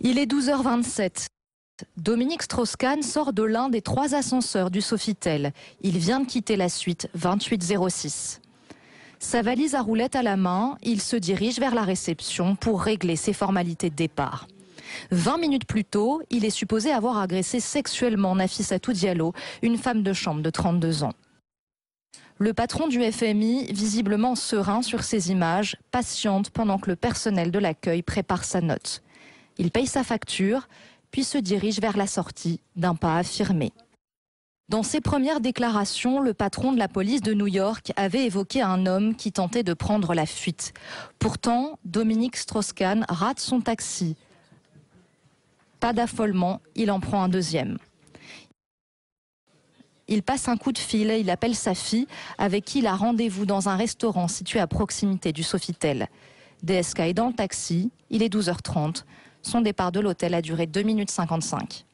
Il est 12h27. Dominique Strauss-Kahn sort de l'un des 3 ascenseurs du Sofitel. Il vient de quitter la suite 2806. Sa valise à roulettes à la main, il se dirige vers la réception pour régler ses formalités de départ. 20 minutes plus tôt, il est supposé avoir agressé sexuellement Nafissatou Diallo, une femme de chambre de 32 ans. Le patron du FMI, visiblement serein sur ces images, patiente pendant que le personnel de l'accueil prépare sa note. Il paye sa facture, puis se dirige vers la sortie d'un pas affirmé. Dans ses premières déclarations, le patron de la police de New York avait évoqué un homme qui tentait de prendre la fuite. Pourtant, Dominique Strauss-Kahn rate son taxi. Pas d'affolement, il en prend un deuxième. Il passe un coup de fil, il appelle sa fille, avec qui il a rendez-vous dans un restaurant situé à proximité du Sofitel. DSK est dans le taxi, il est 12h30. Son départ de l'hôtel a duré 2 minutes 55.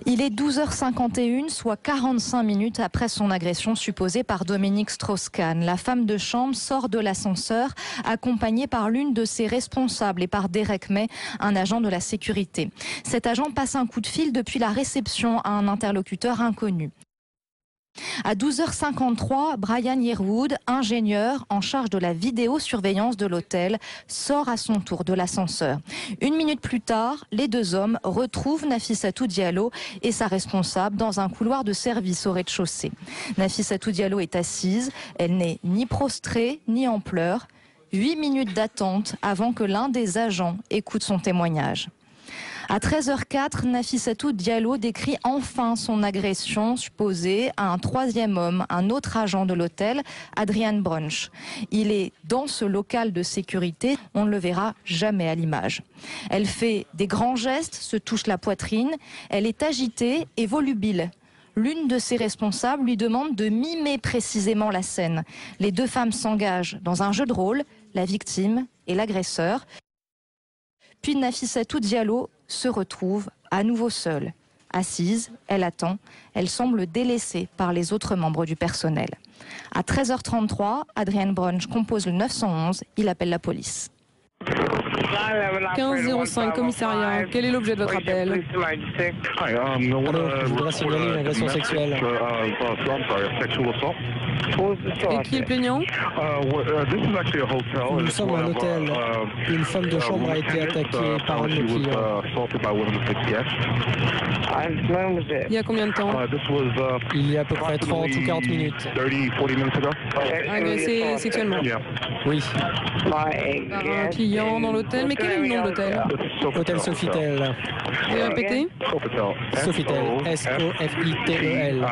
Il est 12h51, soit 45 minutes après son agression supposée par Dominique Strauss-Kahn. La femme de chambre sort de l'ascenseur, accompagnée par l'une de ses responsables et par Derek May, un agent de la sécurité. Cet agent passe un coup de fil depuis la réception à un interlocuteur inconnu. À 12h53, Brian Yearwood, ingénieur en charge de la vidéosurveillance de l'hôtel, sort à son tour de l'ascenseur. 1 minute plus tard, les 2 hommes retrouvent Nafissatou Diallo et sa responsable dans un couloir de service au rez-de-chaussée. Nafissatou Diallo est assise, elle n'est ni prostrée ni en pleurs. 8 minutes d'attente avant que l'un des agents écoute son témoignage. À 13h04, Nafissatou Diallo décrit enfin son agression supposée à un 3e homme, un autre agent de l'hôtel, Adrian Brunch. Il est dans ce local de sécurité, on ne le verra jamais à l'image. Elle fait des grands gestes, se touche la poitrine, elle est agitée et volubile. L'une de ses responsables lui demande de mimer précisément la scène. Les 2 femmes s'engagent dans un jeu de rôle, la victime et l'agresseur. Puis Nafissatou Diallo se retrouve à nouveau seule. Assise, elle attend, elle semble délaissée par les autres membres du personnel. À 13h33, Adrian Brunch compose le 911, il appelle la police. 1505, commissariat. Quel est l'objet de votre appel? Alors, je voudrais signaler une agression sexuelle. Et qui est le plaignant? Nous sommes à un hôtel. Une femme de chambre a été attaquée par un de nos clients. Il y a combien de temps? Il y a à peu près 30 ou 40 minutes. Agressé sexuellement? Oui. Par un client dans l'hôtel? Mais quel est le nom de l'hôtel? Hôtel Sofitel. Vous pouvez répéter? Sofitel. S-O-F-I-T-E-L.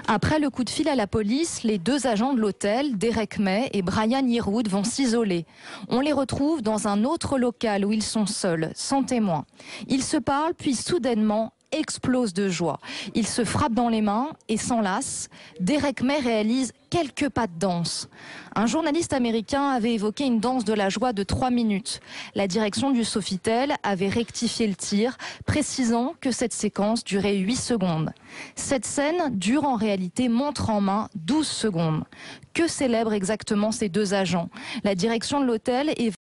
Après le coup de fil à la police, les 2 agents de l'hôtel, Derek May et Brian Yearwood, vont s'isoler. On les retrouve dans un autre local où ils sont seuls, sans témoin. Ils se parlent, puis soudainement explosent de joie. Ils se frappent dans les mains et s'enlacent. Derek May réalise quelques pas de danse. Un journaliste américain avait évoqué une danse de la joie de 3 minutes. La direction du Sofitel avait rectifié le tir, précisant que cette séquence durait 8 secondes. Cette scène dure en réalité montre en main 12 secondes. Que célèbrent exactement ces 2 agents? La direction de l'hôtel est